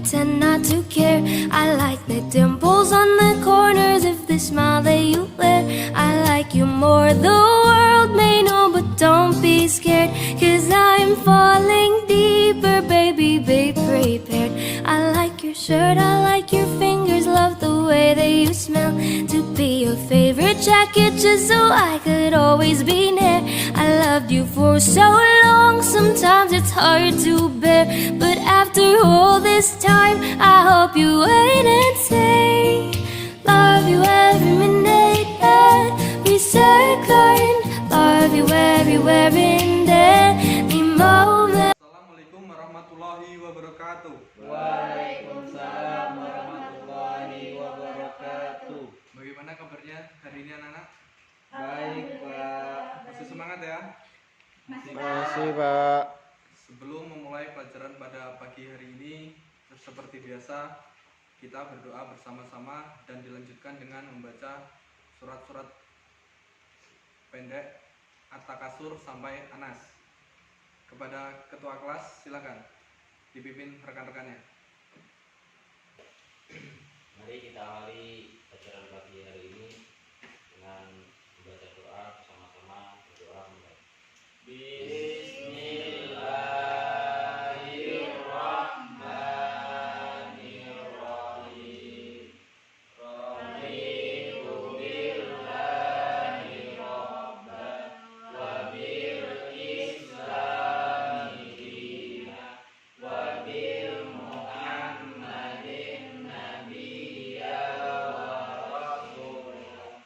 pretend not to care. I like the dimples on the corners of the smile that you wear. I like you more, the world may know, but don't be scared, 'cause I'm falling deeper, baby, be prepared. I like your shirt, I like your fingers, love the way that you smell. To be your favorite jacket just so I could always be near. I loved you for so long, sometimes it's hard to bear, but after all this time, I hope you wait and say, love you every minute, every second, love you everywhere in any moment. Assalamualaikum warahmatullahi wabarakatuh. Waalaikumsalam warahmatullahi wabarakatuh. Bagaimana kabarnya hari ini anak-anak? Baik, Pak. Masih semangat ya? Masih, Pak. Sebelum memulai pelajaran pada pagi hari ini, seperti biasa kita berdoa bersama-sama dan dilanjutkan dengan membaca surat-surat pendek At-Takasur sampai Anas. Kepada ketua kelas silakan dipimpin rekan-rekannya. Mari kita awali pelajaran pagi hari ini dengan membaca doa bersama-sama. Berdoa mulai. Bismillahirrahmanirrahim. Raditu billahi rabban wa bil islami dinan wa bil muhammadin nabiyya wa rasulah.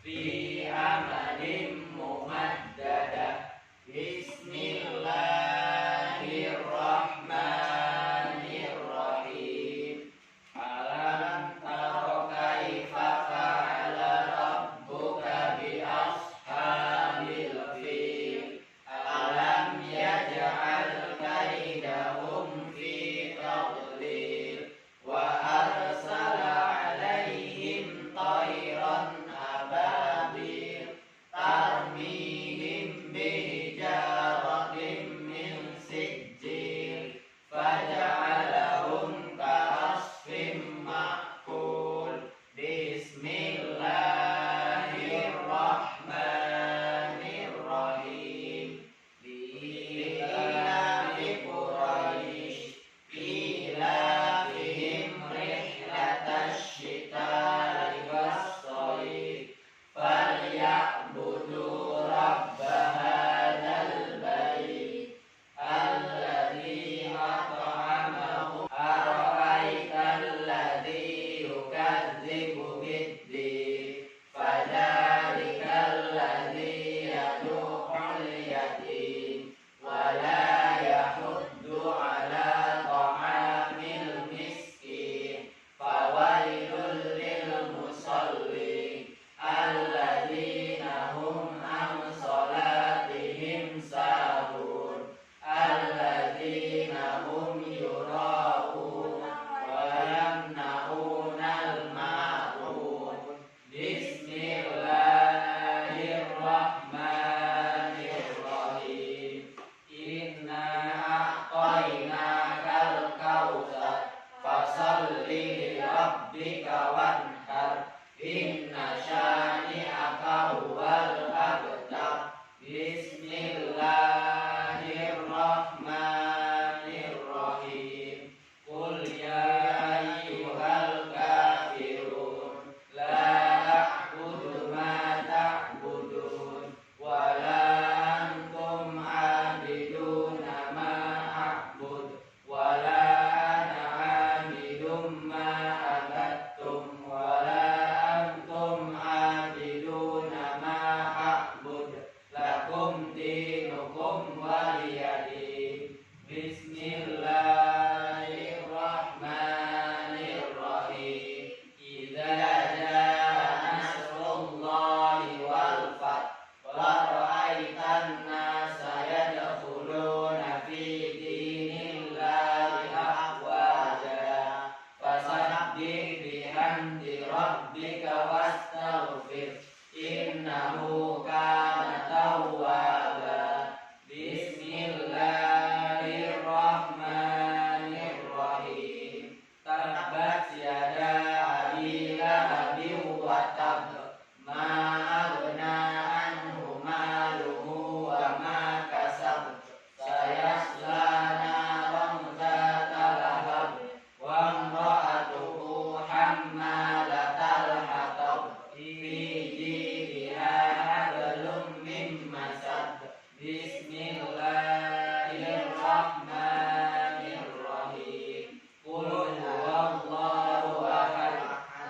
fi amanin mumaddadah. Bismillahirrahmanirrahim. Alam tara kaifa fa'ala rabbuka bi ashabil fil. Alam yaj'al kaidahum fi tadlil. Wa arsala 'alaihim tayran ababil tarmihim bihijaratin min sijil faja'alahum ka'asfin ma'kul. Bismillahirrahmanirrahim. Li'ilafi Quraisy ilafihim rihlatash shita'i was-shayf falyabudu rabb hadzal bait alladzi at'amahum. Ara'aital ladzi yukadzibu bid-din fadzalikal ladzi yad'ul yatim wa la yahuddu 'ala ta'amil miskin fawailul lil musallin alladzina hum an salatihim sahun alladzina hum yura'un wa yamna'unal ma'un. Bismillahirrahmanirrahim. Inna a'tainakal kautsar fasalli li rabbika wanhar. Inna syani'aka huwal abtar. Bismillahirrahmanirrahim. Qul ya ayyuhal kafirun la a'budu ma ta'budun wa la antum 'abiduna ma a'bud wa la ana 'abidum ma abattum wa la antum 'abiduna ma a'bud lakum dinukum waliyadin. Bismillahirrahmanirrahim. Idza jaa nasrullahi wal fath wa ra'aitan nasa yadkhuluna fi dinillahi afwaja fasabbih bihamdi rabbika wastaghfir innahu kana tawwaba. Bismillahirrahmanirrahim. Tabbat yada abi lahabin wa tab ma aghna anhu maluhu wa ma kasab sayasla naran dzata lahab wa imra'atuhu hammalatal hatab fi jidha hablum min masad. Bismillahirrahmanirrahim. Qul huwallahu ahad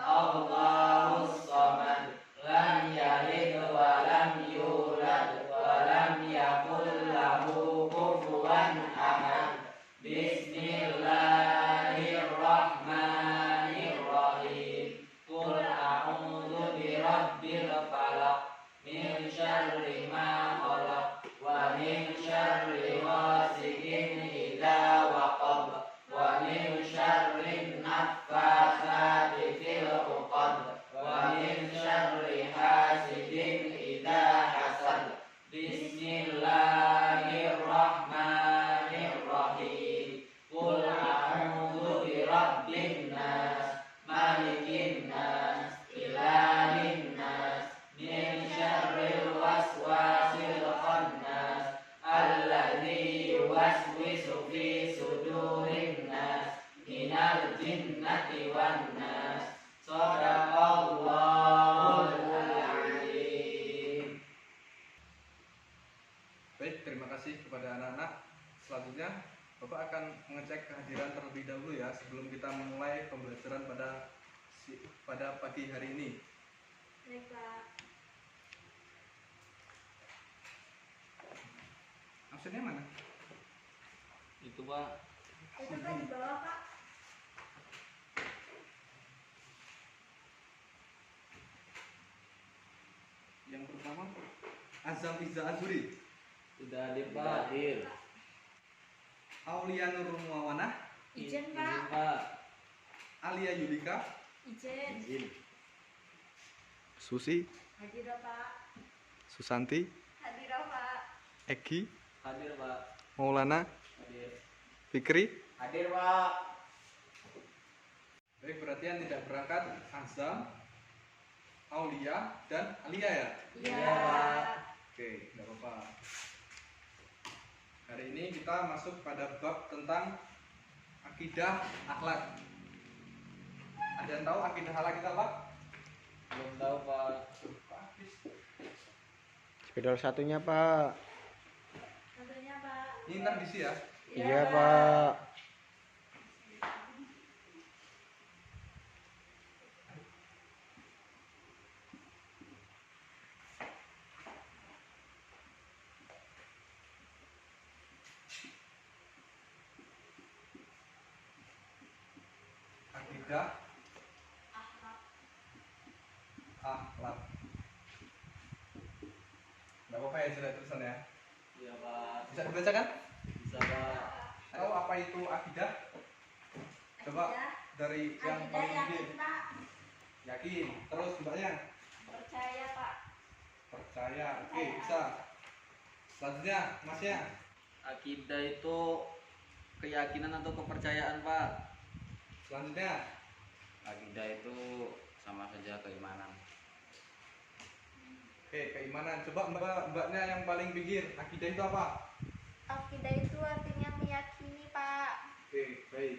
Allahus samad lam yalid wa lam yulad wa lam yakul lahu kufuwan ahad. Bismillahirrahmanirrahim. Qul a'udzu birabbil falaq min syarri ma khalaq wa min syarri ghasiqin idza waqab wa min syarri naffatsati fil 'uqad wa min syarri hasidin idza hasad. Bismillahirrahmanirrahim. Qul a'udzu birabbin nas malikin nas ilahin nas min syarril waswasil khannas alladzi yuwaswisu fi sudurin nas minal jinnati wan nas. Shadaqallahul azim. Baik, terima kasih kepada anak-anak. Selanjutnya Bapak akan mengecek kehadiran terlebih dahulu ya sebelum kita memulai pembelajaran pada pagi hari ini. Baik, Pak. Pak. Itu kan di bawah, Pak. Yang pertama Azam Iza Azuri, Sudah hadir Tidak Pak. hadir. Aulia Nur Muawanah, Ijen, Izin Pak. Pak. Alia Yulika, Ijen. Izin. Susi, Hadir, Pak. Susanti, Hadir, Pak. Egi, Hadir Pak. Maulana, Hadir. Fikri. Hadir Pak. Baik, berarti yang tidak berangkat Azam, Aulia, dan Alia ya? Iya. Oke, nggak apa-apa. Hari ini kita masuk pada bab tentang akidah akhlak. Ada yang tahu akidah akhlak kita apa? Belum tahu Pak. Spidol satunya Pak. Tentunya, Pak. Ini ntar diisi ya. Iya Pak. Akidah akhlak. Nggak apa-apa ya, sudah tulisan ya. Iya Pak. Bisa dibaca kan? Bisa Pak. Tahu apa itu akidah? Coba Akidah. dari yang Akidah paling yakin, gede. Pak. Yakin. Terus mbaknya Percaya, Pak. percaya. Oke, bisa. Selanjutnya, masnya. Akidah itu keyakinan atau kepercayaan Pak. Selanjutnya, Akidah itu sama saja keimanan. oke, keimanan. Coba mbaknya yang paling pinggir. Akidah itu apa? Akidah itu artinya meyakini, Pak. Oke, baik.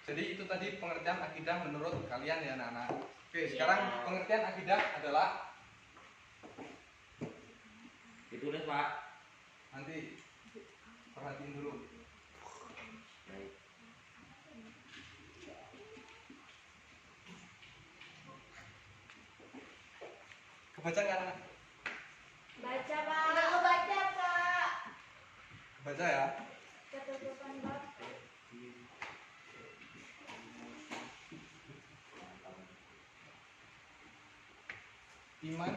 Jadi itu tadi pengertian akidah menurut kalian ya anak-anak. Oke, sekarang pengertian akidah adalah Ditulis Pak. nanti perhatiin dulu. Baik. Kebaca nggak anak? Baca, Pak. Enggak kebaca, Pak. Kebaca ya. Ketutupan, Pak. Iman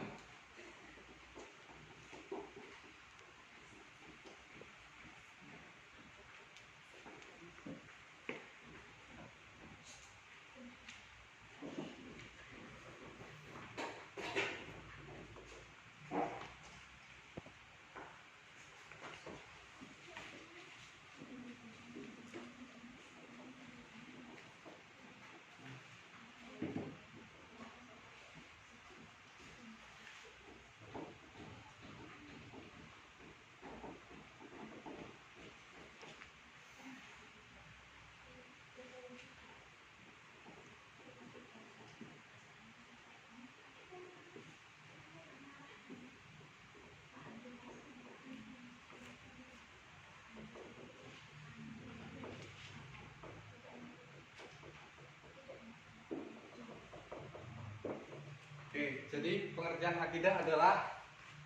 Oke, jadi pengertian akidah adalah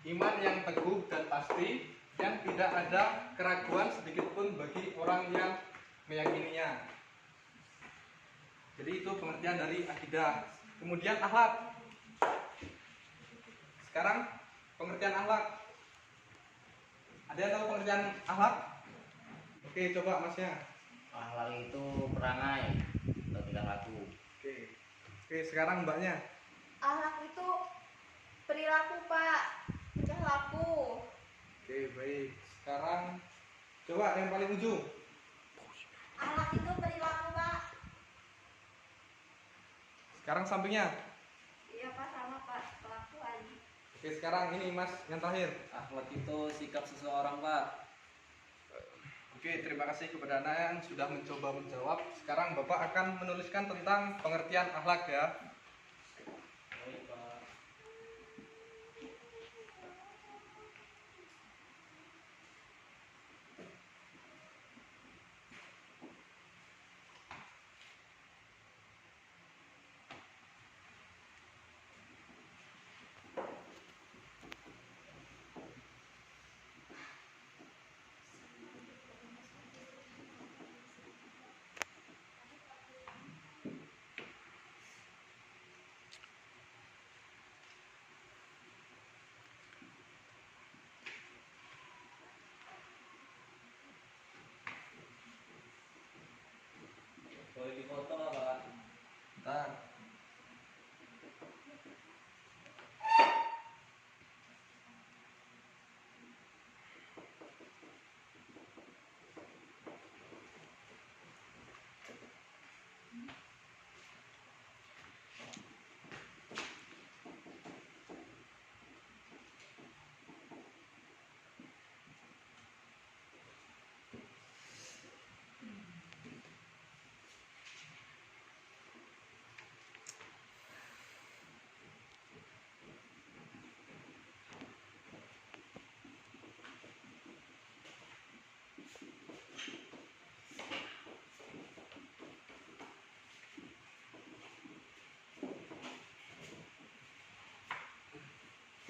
iman yang teguh dan pasti yang tidak ada keraguan sedikit pun bagi orang yang meyakininya. Jadi itu pengertian dari akidah. Kemudian akhlak. Sekarang pengertian akhlak. Ada yang tahu pengertian akhlak? Oke, coba masnya. Akhlak itu perangai atau tingkah laku. Oke, sekarang mbaknya. Akhlak itu perilaku, Pak. Tingkah laku. Oke, baik. Sekarang coba yang paling ujung. Akhlak itu perilaku, Pak. Sekarang sampingnya. Iya, Pak, sama, Pak. Kelakuan. Oke, sekarang ini Mas yang terakhir. Akhlak itu sikap seseorang Pak. Oke, terima kasih kepada anak yang sudah mencoba menjawab. Sekarang Bapak akan menuliskan tentang pengertian akhlak ya. Baik Pak. sebentar.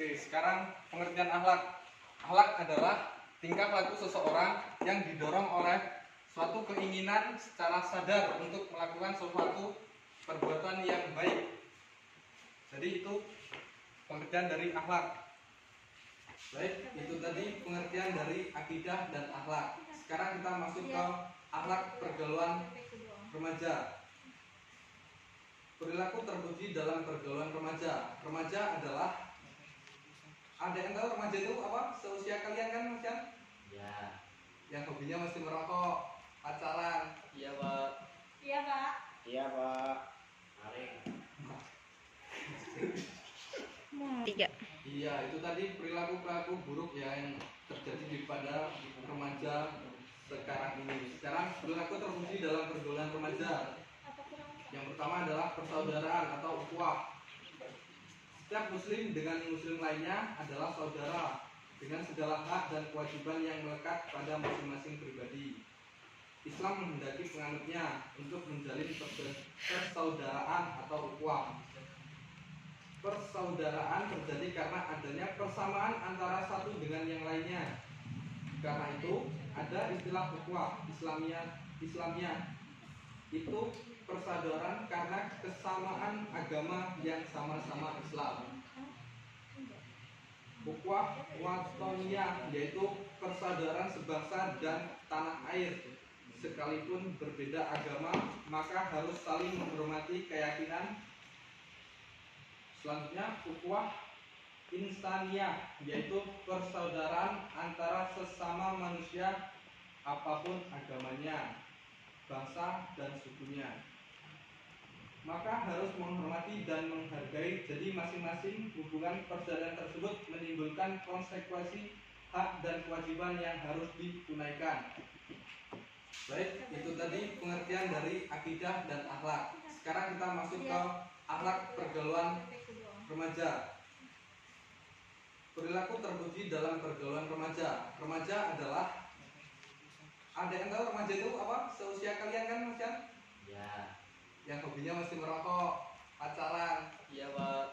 Oke, sekarang pengertian akhlak. Akhlak adalah tingkah laku seseorang yang didorong oleh suatu keinginan secara sadar untuk melakukan suatu perbuatan yang baik. Jadi itu pengertian dari akhlak. Baik, itu tadi pengertian dari akidah dan akhlak. Sekarang kita masuk ke akhlak pergaulan remaja. Perilaku terpuji dalam pergaulan remaja. Remaja adalah, ada yang tahu remaja itu apa? Seusia kalian kan, Mas Yan? Ya. Yang hobinya masih merokok, pacaran. Iya Pak. Iya, Pak. Iya, Pak. Maling. Iya, itu tadi perilaku-perilaku buruk ya yang terjadi pada remaja sekarang ini. Sekarang perilaku terpuji dalam pergaulan remaja. Yang pertama adalah persaudaraan atau ukhuwah. Setiap muslim dengan muslim lainnya adalah saudara dengan segala hak dan kewajiban yang melekat pada masing-masing pribadi. Islam menghendaki penganutnya untuk menjalin persaudaraan atau ukhuwah. Persaudaraan terjadi karena adanya persamaan antara satu dengan yang lainnya. Karena itu ada istilah ukhuwah Islamiyah. Itu persaudaraan karena kesamaan agama yang sama-sama Islam. Ukhuwah watoniyah yaitu persaudaraan sebangsa dan tanah air. Sekalipun berbeda agama, maka harus saling menghormati keyakinan. Selanjutnya ukhuwah insaniyah yaitu persaudaraan antara sesama manusia apapun agamanya, bangsa dan sukunya. Maka harus menghormati dan menghargai. Jadi masing-masing hubungan persaudaraan tersebut menimbulkan konsekuensi hak dan kewajiban yang harus ditunaikan. Baik, itu tadi pengertian dari akidah dan akhlak. Sekarang kita masuk ke akhlak pergaulan remaja. Perilaku terpuji dalam pergaulan remaja. Remaja adalah, ada yang tahu remaja itu apa? Seusia kalian kan, Mas Yan? Ya. Yang hobinya masih merokok, pacaran. Iya Pak.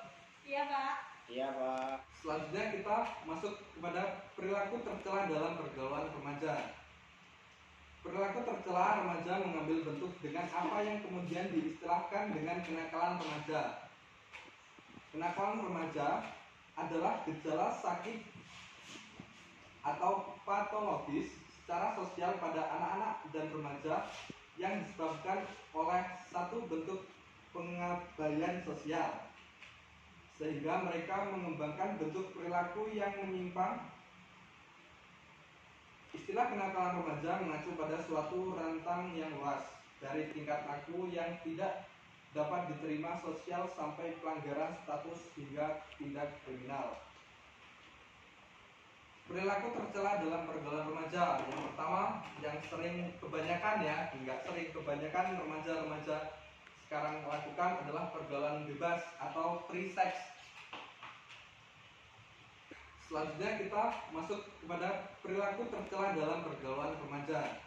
Iya, Pak. Iya, Pak. Selanjutnya kita masuk kepada perilaku tercela dalam pergaulan remaja. Perilaku tercela remaja mengambil bentuk dengan apa yang kemudian diistilahkan dengan kenakalan remaja. Kenakalan remaja adalah gejala sakit atau patologis secara sosial pada anak-anak dan remaja yang disebabkan oleh satu bentuk pengabaian sosial, sehingga mereka mengembangkan bentuk perilaku yang menyimpang. Istilah kenakalan remaja mengacu pada suatu rentang yang luas, dari tingkat laku yang tidak dapat diterima sosial sampai pelanggaran status hingga tindak kriminal. Perilaku tercela dalam pergaulan remaja. Yang pertama, yang sering kebanyakan kebanyakan remaja-remaja sekarang lakukan adalah pergaulan bebas atau free sex. Selanjutnya kita masuk kepada perilaku tercela dalam pergaulan remaja.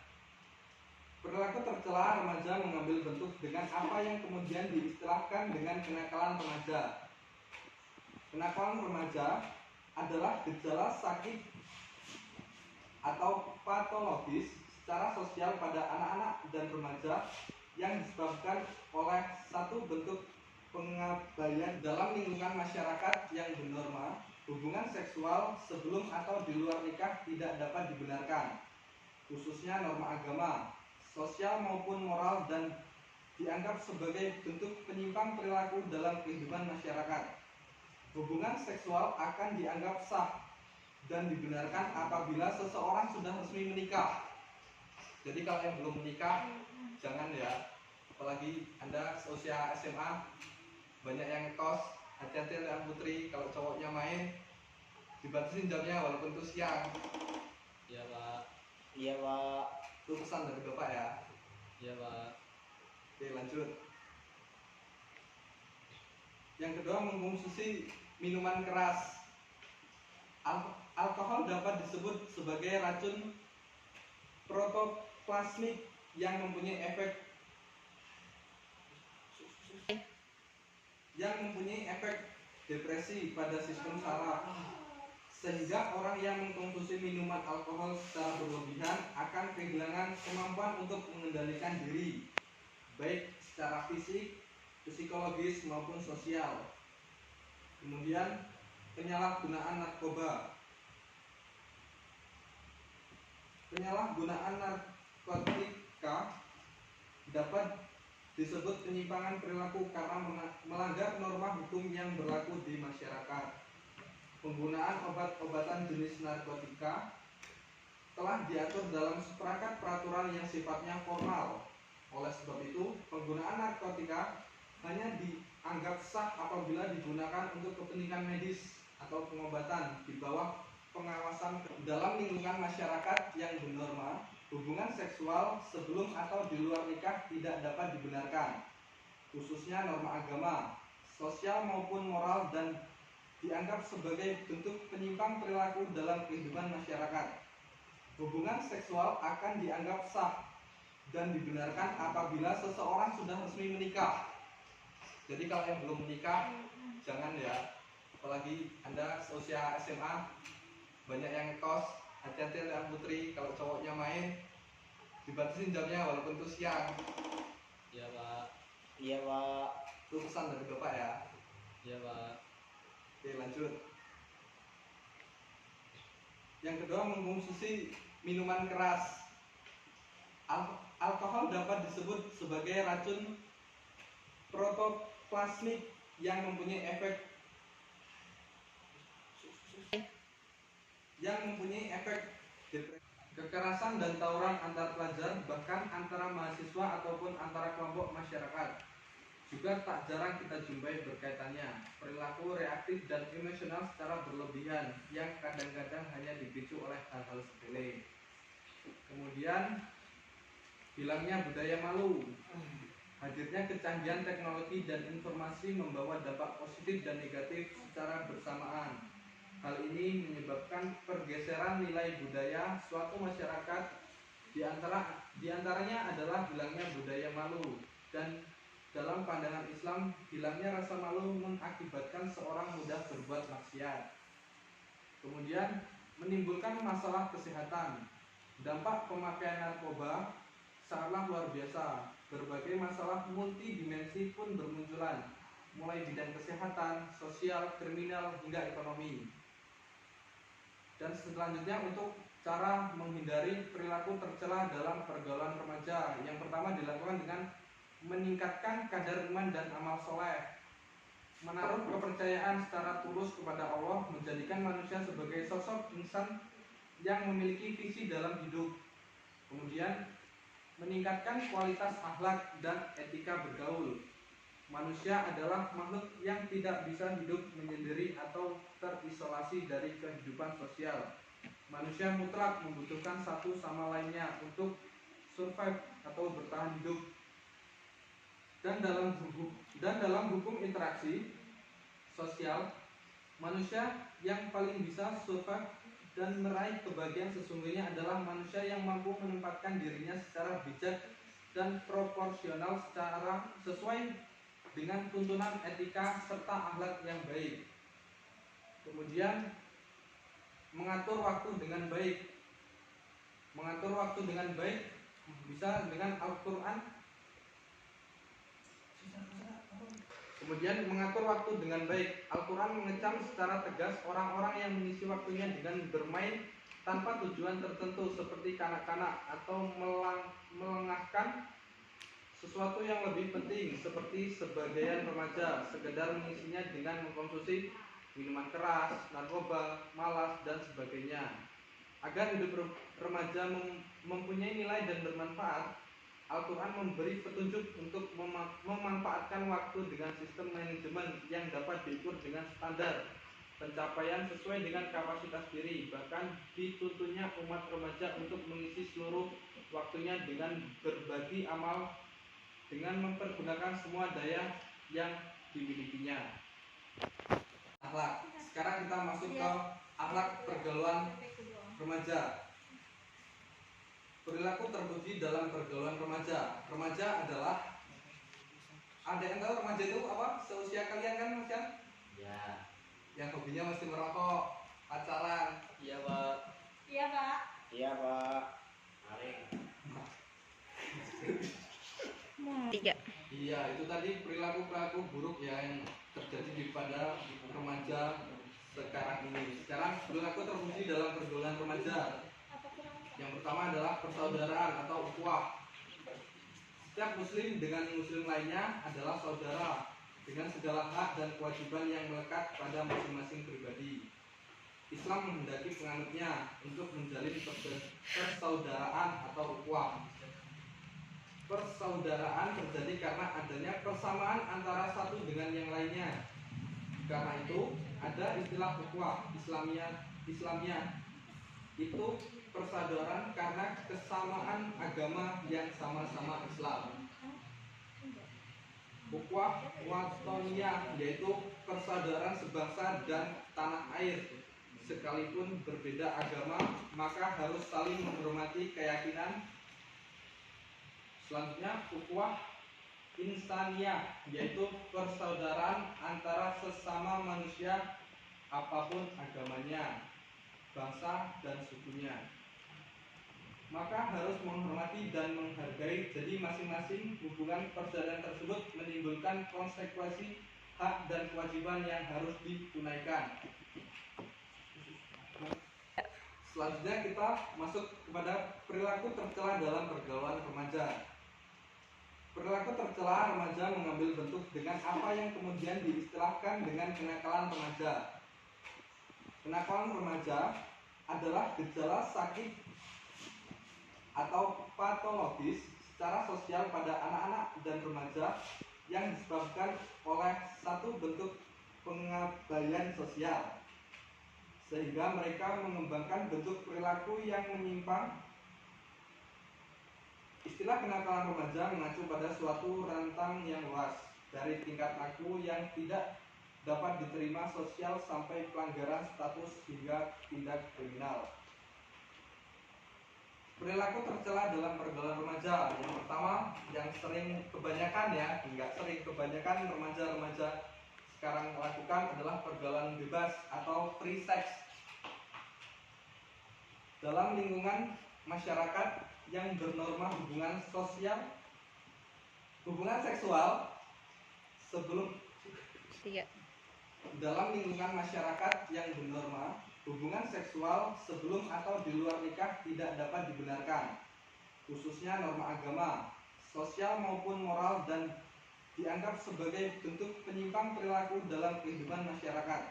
Perilaku tercela remaja mengambil bentuk dengan apa yang kemudian diistilahkan dengan kenakalan remaja. Kenakalan remaja adalah gejala sakit atau patologis secara sosial pada anak-anak dan remaja yang disebabkan oleh satu bentuk pengabaian dalam lingkungan masyarakat yang bernorma. Hubungan seksual sebelum atau di luar nikah tidak dapat dibenarkan, khususnya norma agama, sosial maupun moral, dan dianggap sebagai bentuk penyimpang perilaku dalam kehidupan masyarakat. Hubungan seksual akan dianggap sah dan dibenarkan apabila seseorang sudah resmi menikah. Jadi kalau yang belum menikah, jangan ya. Apalagi Anda seusia SMA, banyak yang ngekos, hati-hati ya putri, kalau cowoknya main, dibatasin jamnya walaupun itu siang. Iya Pak. Iya Pak. Itu pesan dari Bapak ya. Iya Pak. Oke, lanjut. Yang kedua, mengkonsumsi minuman keras. Alkohol dapat disebut sebagai racun protoplasmik yang mempunyai efek depresi pada sistem saraf, sehingga orang yang mengkonsumsi minuman alkohol secara berlebihan akan kehilangan kemampuan untuk mengendalikan diri, baik secara fisik, psikologis maupun sosial. Kemudian penyalahgunaan narkoba. Penyalahgunaan narkotika dapat disebut penyimpangan perilaku karena melanggar norma hukum yang berlaku di masyarakat. Penggunaan obat-obatan jenis narkotika telah diatur dalam seperangkat peraturan yang sifatnya formal. Oleh sebab itu, penggunaan narkotika hanya dianggap sah apabila digunakan untuk kepentingan medis atau pengobatan di bawah pengawasan dalam lingkungan masyarakat yang bernorma. Hubungan seksual sebelum atau di luar nikah tidak dapat dibenarkan, khususnya norma agama, sosial maupun moral, dan dianggap sebagai bentuk penyimpang perilaku dalam kehidupan masyarakat. Hubungan seksual akan dianggap sah dan dibenarkan apabila seseorang sudah resmi menikah. Jadi kalau yang belum menikah, jangan ya. Apalagi Anda seusia SMA, banyak yang ngekos, hati-hati ya putri, kalau cowoknya main, dibatasin jamnya walaupun itu siang. Iya Pak. Iya Pak. Itu pesan dari Bapak ya. Iya Pak. Oke, lanjut. Yang kedua, mengkonsumsi minuman keras. Alkohol dapat disebut sebagai racun protoplasmik yang mempunyai efek depresi, kekerasan dan tawuran antar pelajar, bahkan antara mahasiswa ataupun antara kelompok masyarakat. Juga tak jarang kita jumpai berkaitannya perilaku reaktif dan emosional secara berlebihan yang kadang-kadang hanya dipicu oleh hal-hal sepele. Kemudian hilangnya budaya malu. Hadirnya kecanggihan teknologi dan informasi membawa dampak positif dan negatif secara bersamaan. Hal ini menyebabkan pergeseran nilai budaya suatu masyarakat. Di antaranya adalah hilangnya budaya malu, dan dalam pandangan Islam, hilangnya rasa malu mengakibatkan seorang mudah berbuat maksiat. Kemudian menimbulkan masalah kesehatan. Dampak pemakaian narkoba sangatlah luar biasa. Berbagai masalah multidimensi pun bermunculan, mulai bidang kesehatan, sosial, kriminal, hingga ekonomi. Dan selanjutnya, untuk cara menghindari perilaku tercela dalam pergaulan remaja, yang pertama dilakukan dengan meningkatkan kadar iman dan amal soleh, menaruh kepercayaan secara tulus kepada Allah, menjadikan manusia sebagai sosok insan yang memiliki visi dalam hidup. Kemudian meningkatkan kualitas akhlak dan etika bergaul. Manusia adalah makhluk yang tidak bisa hidup menyendiri atau terisolasi dari kehidupan sosial. Manusia mutlak membutuhkan satu sama lainnya untuk survive atau bertahan hidup. Dan dalam hukum interaksi sosial, manusia yang paling bisa survive dan meraih kebahagiaan sesungguhnya adalah manusia yang mampu menempatkan dirinya secara bijak dan proporsional sesuai dengan tuntunan etika serta akhlak yang baik. Kemudian mengatur waktu dengan baik. Mengatur waktu dengan baik bisa dengan Al-Quran. Kemudian mengatur waktu dengan baik. Al-Quran mengecam secara tegas orang-orang yang mengisi waktunya dengan bermain tanpa tujuan tertentu, seperti kanak-kanak, atau melengahkan sesuatu yang lebih penting seperti sebagian remaja sekedar mengisinya dengan mengkonsumsi minuman keras, narkoba, malas, dan sebagainya. Agar hidup remaja mempunyai nilai dan bermanfaat, Al-Quran memberi petunjuk untuk memanfaatkan waktu dengan sistem manajemen yang dapat diukur dengan standar pencapaian sesuai dengan kapasitas diri. Bahkan dituntutnya umat remaja untuk mengisi seluruh waktunya dengan berbagi amal dengan mempergunakan semua daya yang dimilikinya. Akhlak. Sekarang kita masuk ke akhlak pergaulan remaja. Perilaku terpuji dalam pergaulan remaja. Remaja adalah, ada yang tahu remaja itu apa? Seusia kalian kan, Mas Yan? Ya. Yang hobinya mesti merokok, pacaran. Iya, Pak. Iya, Pak. Iya, Pak. Maling. Iya, itu tadi perilaku-perilaku buruk ya yang terjadi pada remaja sekarang ini. Sekarang perilaku terpuji dalam pergaulan remaja. Yang pertama adalah persaudaraan atau ukhuwah. Setiap muslim dengan muslim lainnya adalah saudara dengan segala hak dan kewajiban yang melekat pada masing-masing pribadi. Islam menghendaki penganutnya untuk menjalin persaudaraan atau ukhuwah. Persaudaraan terjadi karena adanya persamaan antara satu dengan yang lainnya. Karena itu ada istilah ukhuwah Islamiyah. Itu persaudaraan karena kesamaan agama yang sama-sama Islam. Ukhuwah watoniyah yaitu persaudaraan sebangsa dan tanah air. Sekalipun berbeda agama, maka harus saling menghormati keyakinan. Selanjutnya ukhuwah insaniyah yaitu persaudaraan antara sesama manusia apapun agamanya, bangsa dan sukunya. Maka harus menghormati dan menghargai. Jadi masing-masing hubungan persaudaraan tersebut menimbulkan konsekuensi hak dan kewajiban yang harus ditunaikan. Selanjutnya kita masuk kepada perilaku tercela dalam pergaulan remaja. Perilaku tercela remaja mengambil bentuk dengan apa yang kemudian diistilahkan dengan kenakalan remaja. Kenakalan remaja adalah gejala sakit atau patologis secara sosial pada anak-anak dan remaja yang disebabkan oleh satu bentuk pengabaian sosial, sehingga mereka mengembangkan bentuk perilaku yang menyimpang. Istilah kenakalan remaja mengacu pada suatu rentang yang luas, dari tingkat laku yang tidak dapat diterima sosial sampai pelanggaran status hingga tindak kriminal. Perilaku tercela dalam pergaulan remaja. Yang pertama, yang sering kebanyakan remaja-remaja sekarang lakukan adalah pergaulan bebas atau free sex. Dalam lingkungan masyarakat yang bernorma hubungan seksual sebelum dalam lingkungan masyarakat yang bernorma, hubungan seksual sebelum atau di luar nikah tidak dapat dibenarkan, khususnya norma agama, sosial maupun moral, dan dianggap sebagai bentuk penyimpang perilaku dalam kehidupan masyarakat.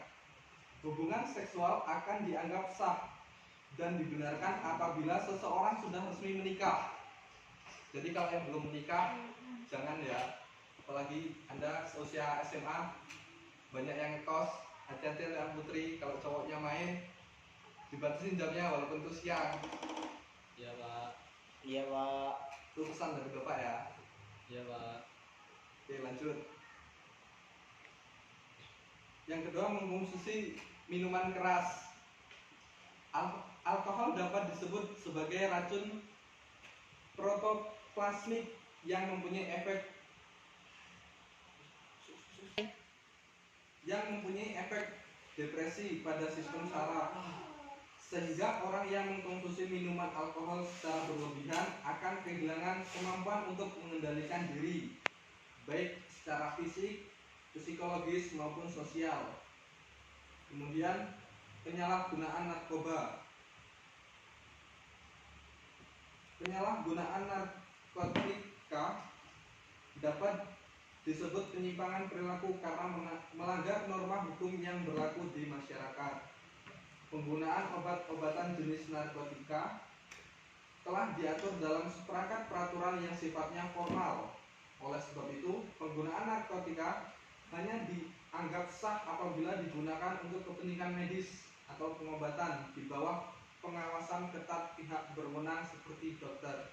Hubungan seksual akan dianggap sah dan dibenarkan apabila seseorang sudah resmi menikah. Jadi kalau yang belum menikah, jangan ya, apalagi Anda seusia SMA, banyak yang ngekos. Hati-hati dengan putri, kalau cowoknya main dibatasin jamnya walaupun itu siang. Iya, Pak. Iya, Pak. Itu pesan dari Bapak ya. Iya, Pak. Oke, lanjut. Yang kedua, mengkonsumsi minuman keras. Alkohol dapat disebut sebagai racun protoplasmik yang mempunyai efek depresi pada sistem saraf, sehingga orang yang mengkonsumsi minuman alkohol secara berlebihan akan kehilangan kemampuan untuk mengendalikan diri, baik secara fisik, psikologis maupun sosial. Kemudian penyalahgunaan narkoba. Penyalahgunaan narkotika dapat disebut penyimpangan perilaku karena melanggar norma hukum yang berlaku di masyarakat. Penggunaan obat-obatan jenis narkotika telah diatur dalam seperangkat peraturan yang sifatnya formal. Oleh sebab itu, penggunaan narkotika hanya dianggap sah apabila digunakan untuk kepentingan medis atau pengobatan di bawah pengawasan ketat pihak berwenang seperti dokter.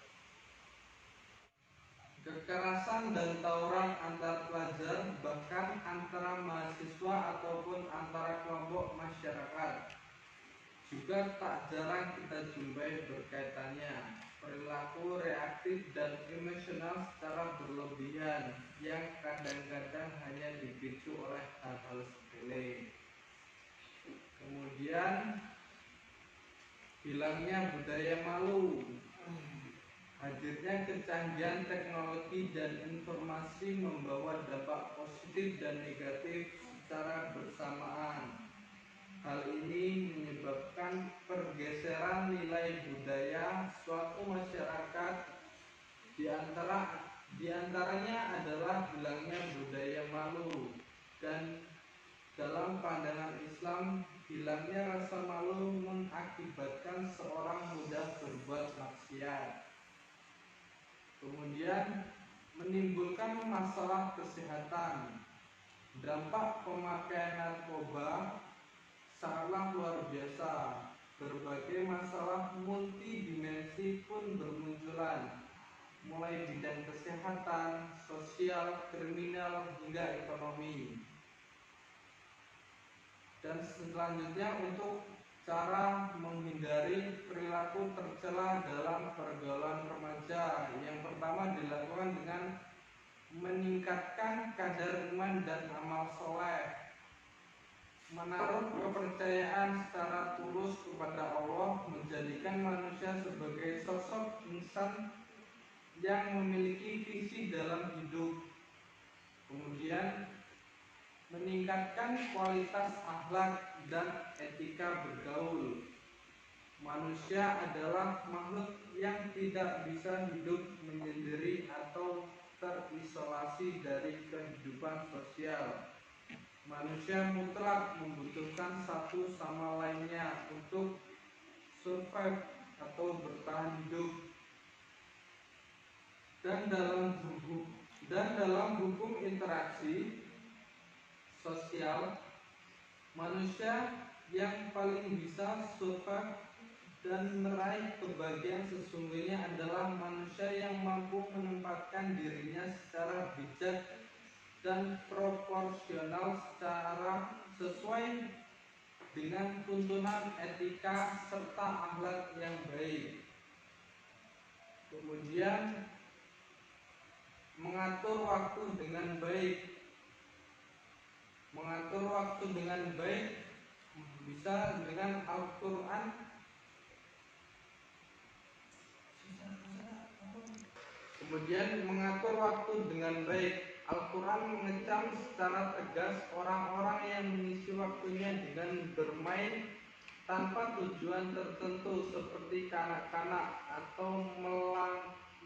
Kekerasan dan tawuran antar pelajar, bahkan antara mahasiswa ataupun antara kelompok masyarakat, juga tak jarang kita jumpai berkaitannya perilaku reaktif dan emosional secara berlebihan yang kadang-kadang hanya dipicu oleh hal-hal sepele. Kemudian hilangnya budaya malu, hadirnya kecanggihan teknologi dan informasi membawa dampak positif dan negatif secara bersamaan. Hal ini menyebabkan pergeseran nilai budaya suatu masyarakat, di antaranya adalah hilangnya budaya malu, dan dalam pandangan Islam, hilangnya rasa malu mengakibatkan seorang mudah berbuat maksiat. Kemudian menimbulkan masalah kesehatan. Dampak pemakaian narkoba sangatlah luar biasa. Berbagai masalah multidimensi pun bermunculan, mulai bidang kesehatan, sosial, kriminal, hingga ekonomi. Dan selanjutnya, untuk cara menghindari perilaku tercela dalam pergaulan remaja, yang pertama dilakukan dengan meningkatkan kadar iman dan amal soleh, menaruh kepercayaan secara tulus kepada Allah, menjadikan manusia sebagai sosok insan yang memiliki visi dalam hidup. Kemudian meningkatkan kualitas akhlak dan etika bergaul. Manusia adalah makhluk yang tidak bisa hidup menyendiri atau terisolasi dari kehidupan sosial. Manusia mutlak membutuhkan satu sama lainnya untuk survive atau bertahan hidup. Dan dalam hukum interaksi sosial, manusia yang paling bisa survive dan meraih kebahagiaan sesungguhnya adalah manusia yang mampu menempatkan dirinya secara bijak dan proporsional secara sesuai dengan tuntunan etika serta akhlak yang baik. Kemudian mengatur waktu dengan baik. Mengatur waktu dengan baik bisa dengan Al-Quran. Kemudian mengatur waktu dengan baik. Al-Quran mengecam secara tegas orang-orang yang mengisi waktunya dengan bermain tanpa tujuan tertentu, seperti kanak-kanak, atau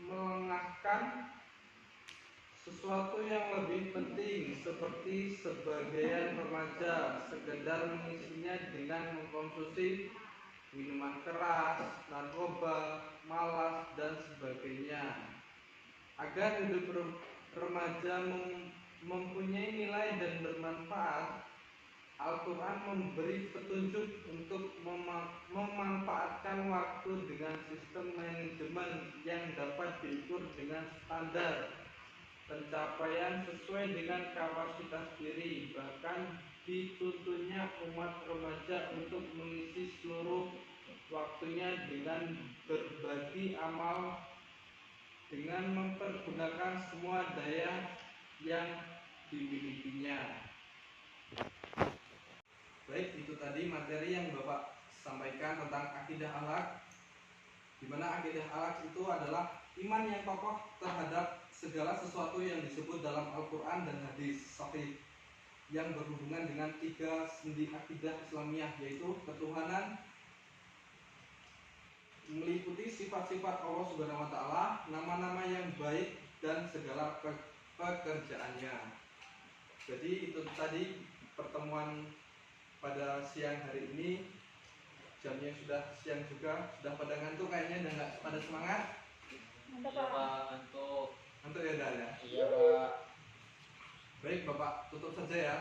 melengahkan sesuatu yang lebih penting, seperti sebagian remaja sekedar mengisinya dengan mengkonsumsi minuman keras, narkoba, malas, dan sebagainya. Agar hidup remaja mempunyai nilai dan bermanfaat, Al-Quran memberi petunjuk untuk memanfaatkan waktu dengan sistem manajemen yang dapat diukur dengan standar pencapaian sesuai dengan kapasitas diri. Bahkan dituntutnya umat remaja untuk mengisi seluruh waktunya dengan berbagi amal, dengan mempergunakan semua daya yang dimilikinya. Baik, itu tadi materi yang Bapak sampaikan tentang akidah akhlak, di mana akidah akhlak itu adalah iman yang kokoh terhadap segala sesuatu yang disebut dalam Al-Quran dan hadis sahih yang berhubungan dengan tiga sendi akidah Islamiyah, yaitu ketuhanan, meliputi sifat-sifat Allah Subhanahu wa taala, nama-nama yang baik, dan segala pekerjaannya. Jadi itu tadi pertemuan pada siang hari ini. Jamnya sudah siang juga, sudah pada ngantuk kayaknya, udah nggak pada semangat. Iya Pak, ngantuk. Ngantuk ya dah ya. Iya Pak. Baik Bapak, tutup saja ya.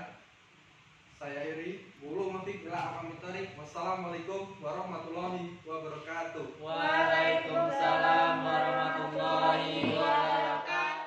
Saya Iri, wulu mati bila akamitarik. Wassalamualaikum warahmatullahi wabarakatuh. Waalaikumsalam warahmatullahi wabarakatuh.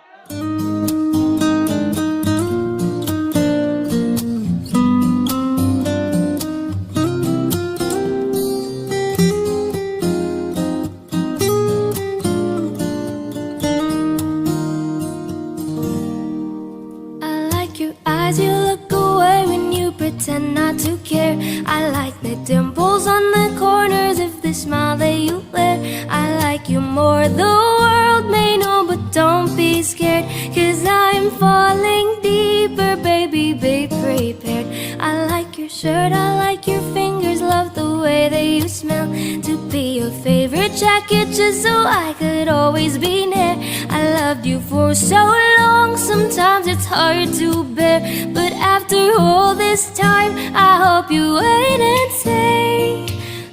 I like your eyes, you look away when you pretend not to care. I like the dimples on the corners of the smile that you wear. I like you more, the world may know, but don't be scared, 'cause I'm falling deeper, baby, be prepared. I like your shirt, I like your fingers, love the way that you smell. To be your favorite jacket just so I could always be near. I loved you for so long, sometimes it's hard to bear, but after all this time, I hope you wait and say,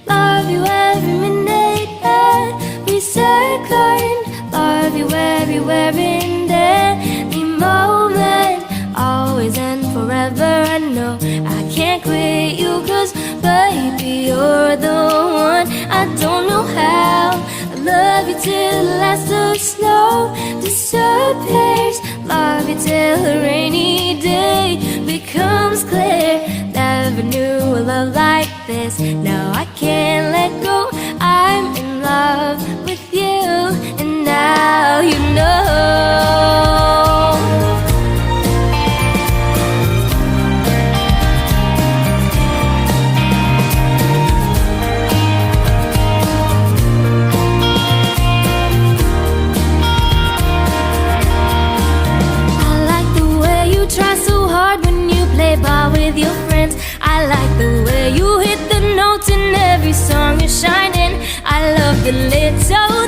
love you every minute, every second, love you everywhere in every moment, always and forever. I know I can't quit you, 'cause baby, you're the one. I don't know how, I love you till the last of snow disappears, love you till a rainy day becomes clear. Never knew a love like this, now I can't let go. I'm in love with you, and now you know. With your friends, I like the way you hit the notes in every song you're shining. I love the little